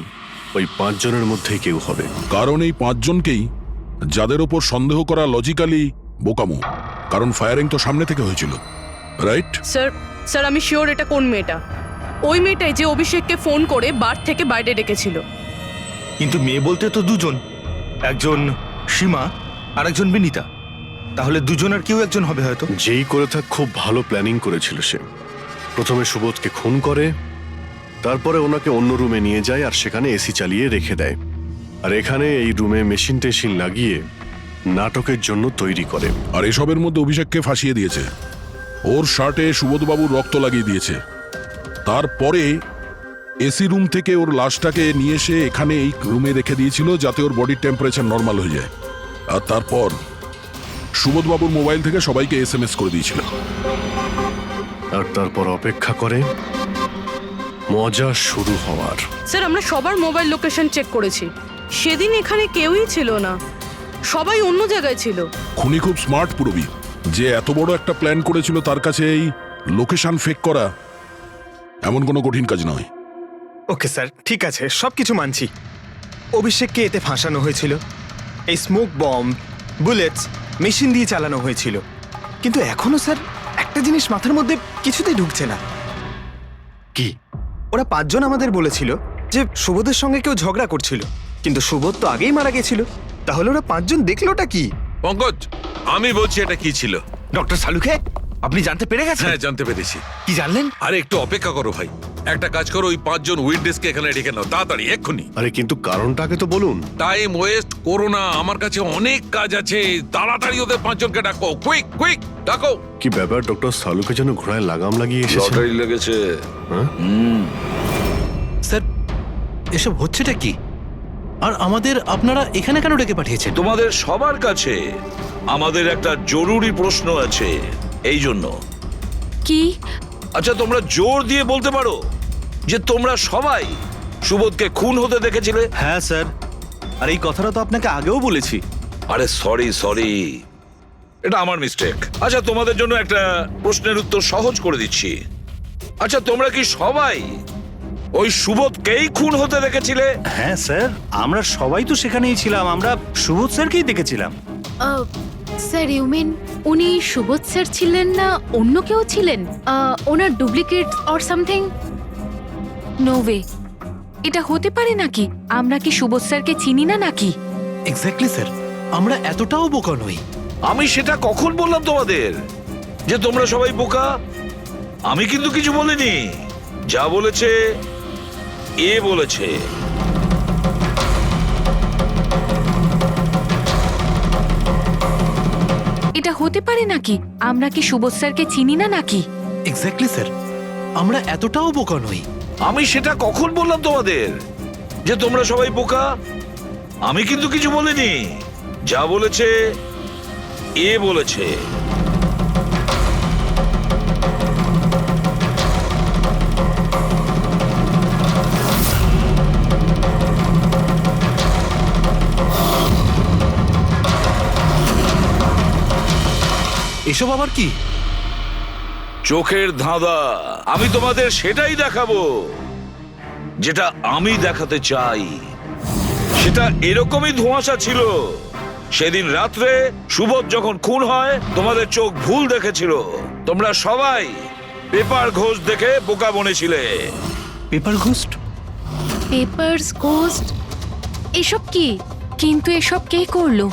ওই 5 জনের মধ্যেই কেউ হবে। কারণ এই 5 জনকেই যাদের ওপর সন্দেহ করা লজিক্যালি বোকামো, কারণ ফায়ারিং তো সামনে থেকে হয়েছিল, রাইট? স্যার আমি শিওর এটা কোন মেয়েটা। ওই মেয়েটাই যে অভিষেককে ফোন করে বার থেকে বাইরে ডেকেছিল। কিন্তু মেয়ে বলতে তো দুজন, একজন সীমা আর একজন বিনীতা। তাহলে দুজনের কেউ একজন হবে হয়তো। যেই করে থাক খুব ভালো প্ল্যানিং করেছিল সে। প্রথমে সুবোধকে খুন করে, তারপরে ওনাকে অন্য রুমে নিয়ে যায় আর সেখানে এসি চালিয়ে রেখে দেয়। আর এখানে এই রুমে মেশিন টেশিন লাগিয়ে নাটকের জন্য তৈরি করে। আর এসবের মধ্যে অভিষেককে ফাঁসিয়ে দিয়েছে, ওর শার্টে সুবোধবাবুর রক্ত লাগিয়ে দিয়েছে। তারপরে এসি রুম থেকে ওর লাশটাকে নিয়ে এসে এখানে এই রুমে রেখে দিয়েছিল যাতে ওর বডির টেম্পারেচার নর্মাল হয়ে যায়। আর তারপর সুবোধবাবুর মোবাইল থেকে সবাইকে SMS করে দিয়েছিল। আর তারপর অপেক্ষা করে মজা শুরু হওয়ার। স্যার আমরা সবার মোবাইল লোকেশন চেক করেছি, সেদিন এখানে কেউই ছিল না, সবাই অন্য জায়গায় ছিল। খুনি খুব স্মার্ট পুরবি, যে এত বড় একটা প্ল্যান করেছিল তার কাছে এই লোকেশন ফেক করা এমন কোনো কঠিন কাজ নয়। ওকে স্যার, ঠিক আছে, সবকিছু মানছি। অভিষেককে এতে ফাঁসানো হয়েছিল, এই স্মোক বম্ব, বুলেটস, মেশিন দিয়ে চালানো হয়েছিল। কিন্তু এখনো স্যার একটা জিনিস মাথার মধ্যে কিছুতেই ঢুকছে না। কি? ওরা 5 জন আমাদের বলেছিল যে সুবোধের সঙ্গে কেউ ঝগড়া করছিল, কিন্তু সুবোধ তো আগেই মারা গেছিল। তাহলে ওরা 5 জন দেখলোটা কি? পঙ্কজ, আমি বলছি এটা কি ছিল। ডক্টর সালুখে, আপনি জানতে পেরে গেছেন? হ্যাঁ, জানতে পেরেছি। কি জানলেন? আরে একটু অপেক্ষা করো ভাই, একটা কাজ করো, ওই 5 জন উইটনেসকে এখানে ডেকে নাও তাড়াতাড়ি, এক্ষুনি। আরে কিন্তু কারণটাকে তো বলুন। টাইম ওয়েস্ট করো না, আমার কাছে অনেক কাজ আছে। তাড়াতাড়ি ওদের 5 জনকে ডাকো, কুইক কুইক ডাকো। কি ব্যাপার, ডক্টর সালুকে যেন ঘোড়ায় লাগাম লাগিয়ে এসেছে। লটারি লেগেছে। স্যার এসব হচ্ছেটা কি? আর আমাদের আপনারা এখানে কেন ডেকে পাঠিয়েছেন? তোমাদের সবার কাছে আমাদের একটা জরুরি প্রশ্ন আছে, এই জন্য। কি? আচ্ছা, তোমরা জোর দিয়ে বলতে পারো যে তোমরা সবাই সুবোধকে খুন হতে দেখেছিলে? হ্যাঁ স্যার, আর এই কথাটা তো আপনাকে আগেও বলেছি। আরে সরি, এটা আমার মিস্টেক। আচ্ছা, তোমাদের জন্য একটা প্রশ্নের উত্তর সহজ করে দিচ্ছি। আচ্ছা, তোমরা কি সবাই ওই সুবোধকেই খুন হতে দেখেছিলে? হ্যাঁ স্যার, আমরা সবাই তো সেখানেই ছিলাম, আমরা সুবোধ স্যারকেই দেখেছিলাম। স্যার ইউ মিন উনি সুবোধ স্যার ছিলেন না অন্য কেউ ছিলেন? ওনার duplicate or something? No way, এটা হতে পারে নাকি? আমরা কি সুবোধ স্যারকে চিনি না নাকি? এক্স্যাক্টলি স্যার, আমরা এতটাও বোকা নই। আমি সেটা কখন বললাম তোমাদের যে তোমরা সবাই বোকা? আমি কিন্তু কিছু বলিনি, যা বলেছে এ বলেছে। এটা হতে পারে নাকি? আমরা কি সুবোধ স্যারকে চিনি না নাকি? এক্স্যাক্টলি স্যার, আমরা এতটাও বোকা নই। আমি সেটা কখন বললাম তোমাদের যে তোমরা সবাই বোকা? আমি কিন্তু কিছু বলিনি, যা বলেছে এ বলেছে। এসব আবার কি? চোখের ধাঁধা। আমি তোমাদের সেটাই দেখাবো যেটা আমি দেখাতে চাই। সেটা এরকমই ধোঁয়াশা ছিল। সেদিন রাত্রে সুবোধ যখন খুন হয়, তোমাদের চোখ ভুল দেখেছিল। তোমরা সবাই পেপার ঘোষ দেখে বোকা বনেছিলে। Paper ghost? পেপারস ঘোস্ট এসব কি? কিন্তু এসব কে করলো?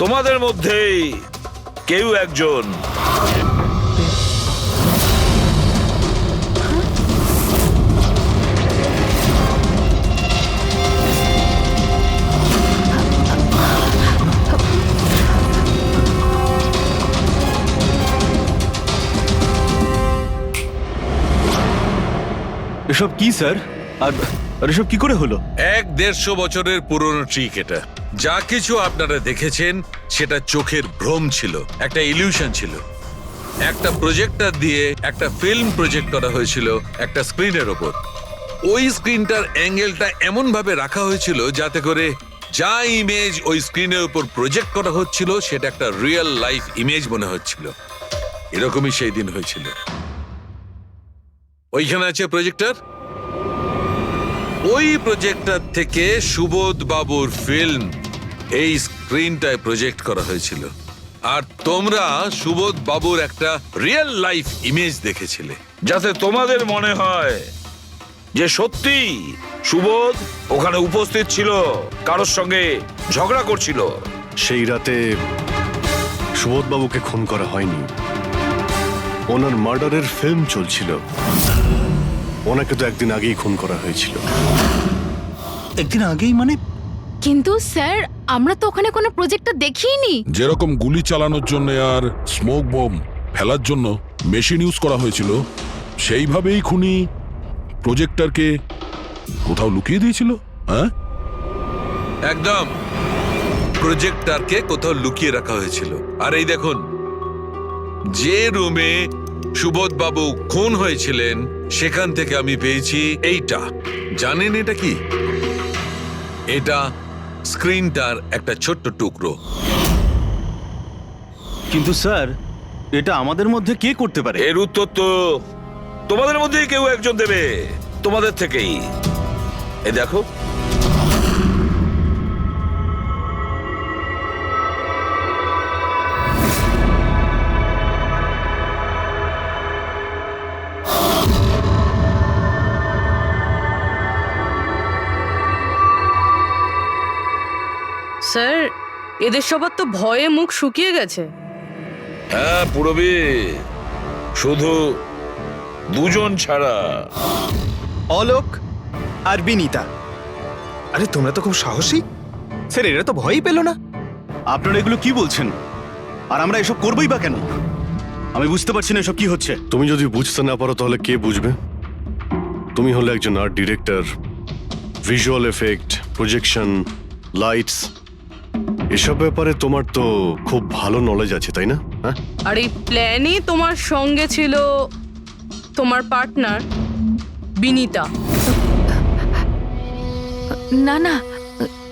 তোমাদের মধ্যেই কেউ একজন। এসব কি স্যার? আর এসব কি করে হলো? 150 বছরের পুরনো ট্রিক এটা। যা কিছু আপনারা দেখেছেন সেটা চোখের ভ্রম ছিল, একটা ইলিউশন ছিল। একটা প্রজেক্টর দিয়ে একটা ফিল্ম প্রজেক্ট করা হয়েছিল একটা স্ক্রিনের ওপর। ওই স্ক্রিনটার অ্যাঙ্গেলটা এমন ভাবে রাখা হয়েছিল যাতে করে যা ইমেজ ওই স্ক্রিনের উপর প্রজেক্ট করা হচ্ছিল সেটা একটা রিয়েল লাইফ ইমেজ মনে হচ্ছিল। এরকমই সেই দিন হয়েছিল। ওইখানে আছে প্রজেক্টর। ওই প্রজেক্টর থেকে সুবোধ বাবুর ফিল্ম এই স্ক্রিনটায় প্রজেক্ট করা হয়েছিল, আর তোমরা সুবোধ বাবুর একটা রিয়েল লাইফ ইমেজ দেখেছিলে। যাতে তোমাদের মনে হয় যে সত্যি সুবোধ ওখানে উপস্থিত ছিল, কারোর সঙ্গে ঝগড়া করছিল। সেই রাতে সুবোধবাবুকে খুন করা হয়নি, ওনার মার্ডারের ফিল্ম চলছিল। ওনাকে তো একদিন আগেই খুন করা হয়েছিল। একদিন আগেই মানে? কিন্তু স্যার আমরা তো ওখানে কোনো প্রজেক্টর দেখিনি। যেরকম গুলি চালানোর জন্য আর স্মোক বম ফেলার জন্য মেশিন ইউজ করা হয়েছিল, সেইভাবেই খুনি প্রজেক্টরকে কোথাও লুকিয়ে দিয়েছিল। হ্যাঁ, একদম প্রজেক্টরকে কোথাও লুকিয়ে রাখা হয়েছিল। আর এই দেখুন, যে রুমে সুবোধ বাবু খুন হয়েছিলেন সেখান থেকে আমি পেয়েছি এইটা। জানেন এটা কি? এটা স্ক্রিনটার একটা ছোট্ট টুকরো। কিন্তু স্যার এটা আমাদের মধ্যে কে করতে পারে? এর উত্তর তো তোমাদের মধ্যেই কেউ একজন দেবে, তোমাদের থেকেই। এ দেখো, স্যার এদের সবার তো ভয়ে মুখ শুকিয়ে গেছে। হ্যাঁ পুরবী, শুধু দুজন ছাড়া। অলোক আর বিনীতা। আরে তোমরা তো খুব সাহসী স্যার, এরা তো ভয়ই পেল না। আপনারা এগুলো কি বলছেন? আর আমরা এসব করবোই বা কেন? আমি বুঝতে পারছি না এসব কি হচ্ছে। তুমি যদি বুঝতে না পারো তাহলে কে বুঝবে? তুমি হলে একজন art director, visual effect, projection, lights, এসব ব্যাপারে তোমার তো খুব ভালো নলেজ আছে, তাই না? হ্যাঁ, আর এই প্ল্যানে তোমার সঙ্গে ছিল তোমার পার্টনার বিনীতা। না না,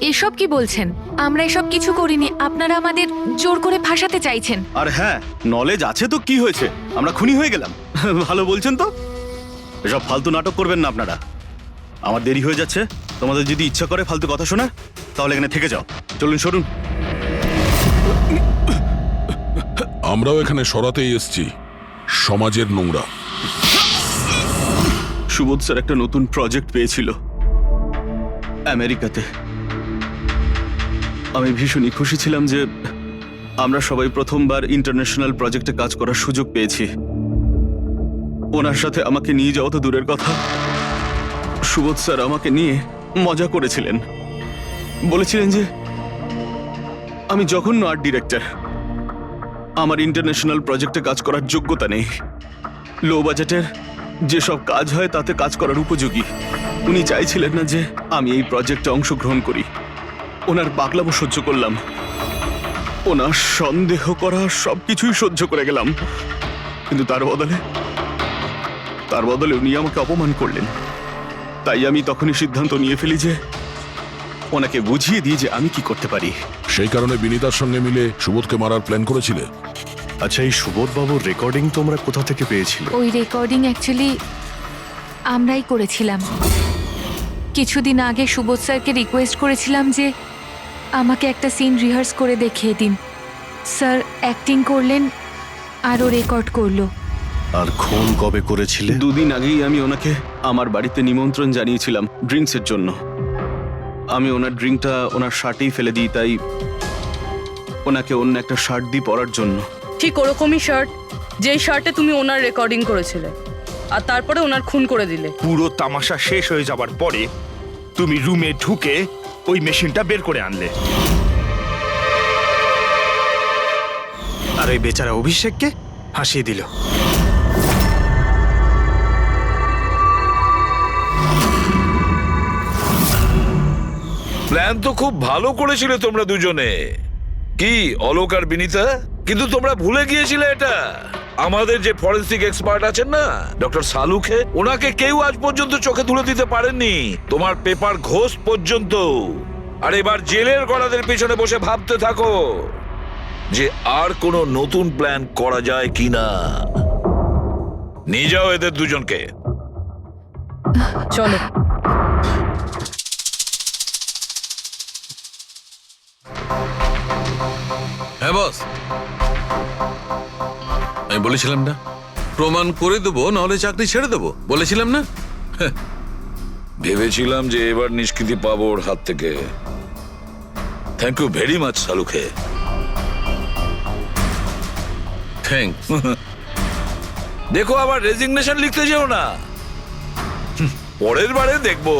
এসব কি বলছেন? আমরা এসব কিছু করিনি। আপনারা আমাদের জোর করে ফাঁসাতে চাইছেন। আর হ্যাঁ, নলেজ আছে তো কি হয়েছে, আমরা খুনি হয়ে গেলাম। ভালো বলছেন তো। এসব ফালতু নাটক করবেন না আপনারা। আমার দেরি হয়ে যাচ্ছে। তোমাদের যদি ইচ্ছা করে ফালতু কথা শোনার, তাহলে এখানে থেকে যাও। চলুন সরুন। আমরাও এখানে সরাতেই এসছি সমাজের নোংরা। সুবোধ স্যার একটা নতুন প্রজেক্ট পেয়েছিল আমেরিকাতে। আমি ভীষণই খুশি ছিলাম যে আমরা সবাই প্রথমবার ইন্টারন্যাশনাল প্রজেক্টে কাজ করার সুযোগ পেয়েছি। ওনার সাথে আমাকে নিয়ে যাওয়া তো দূরের কথা, সুবোধ স্যার আমাকে নিয়ে মজা করেছিলেন। বলেছিলেন যে আমি জঘন্য আর্ট ডিরেক্টর, আমার ইন্টারন্যাশনাল প্রজেক্টে কাজ করার যোগ্যতা নেই, লো বাজেটের যেসব কাজ হয় তাতে কাজ করার উপযোগী। উনি চাইছিলেন না যে আমি এই প্রজেক্টে অংশগ্রহণ করি। ওনার পাগলামো সহ্য করলাম, ওনার সন্দেহ করা সবকিছুই সহ্য করে গেলাম। কিন্তু তার বদলে উনি আমাকে অপমান করলেন। তাই আমি তখনই সিদ্ধান্ত নিয়ে ফেলি যে ওনাকে বুঝিয়ে দিই যে আমি কি করতে পারি। সেই কারণে বিনীতার সঙ্গে মিলে সুবোধকে মারার প্ল্যান করেছিলে। আচ্ছা, এই সুবোধ বাবুর রেকর্ডিং তোমরা কোথা থেকে পেয়েছিলে? ওই রেকর্ডিং অ্যাকচুয়ালি আমরাই করেছিলাম। কিছুদিন আগে সুবোধ স্যারকে রিকোয়েস্ট করেছিলাম যে আমাকে একটা সিন রিহার্স করে দেখিয়ে দিন। স্যার অ্যাক্টিং করলেন আর ও রেকর্ড করলো। আর খুন কবে করেছিলে? 2 দিন আগেই আমি ওনাকে আমার বাড়িতে নিমন্ত্রণ জানিয়েছিলাম ড্রিঙ্কসের জন্য। আমি ওনার ড্রিঙ্কটা ওনার শার্টেই ফেলে দিই, তাই ওনাকে অন্য একটা শার্ট দিই পরার জন্য। ঠিক ওরকমই শার্ট যেই শার্টে তুমি ওনার রেকর্ডিং করেছিলে, আর তারপরে ওনার খুন করে দিলে। পুরো তামাশা শেষ হয়ে যাবার পরে তুমি রুমে ঢুকে ওই মেশিনটা বের করে আনলে। আর ওই বেচারা অভিষেককে ফাঁসিয়ে দিল। প্ল্যান তো খুব ভালো করেছিলে তোমরা দুজনে, কি অলোক আর বিনীতা, কিন্তু তোমরা ভুলে গিয়েছিলে এটা। আমাদের যে ফরেন্সিক এক্সপার্ট আছেন না, ডক্টর সালুখে, ওনাকে কেউ আজ পর্যন্ত চোখে তুলে দিতে পারেননি, তোমার পেপার ঘোষ পর্যন্ত। আর এবার জেলের গলাদের পিছনে বসে ভাবতে থাকো যে আর কোনো নতুন প্ল্যান করা যায় কিনা। নিয়ে যাও এদের দুজনকে। চলো। হ্যাঁ বস, আমি বলেছিলাম না প্রমাণ করে দেবো, নাহলে চাকরি ছেড়ে দেবো, বলেছিলাম না? ভেবেছিলাম যে এবার নিষ্কৃতি পাবো ওর হাত থেকে। থ্যাংক ইউ ভেরি মাচ সালুখে। থ্যাংকস। দেখো আবার রেজিগনেশন লিখতে যেও না, পরের বারে দেখবো।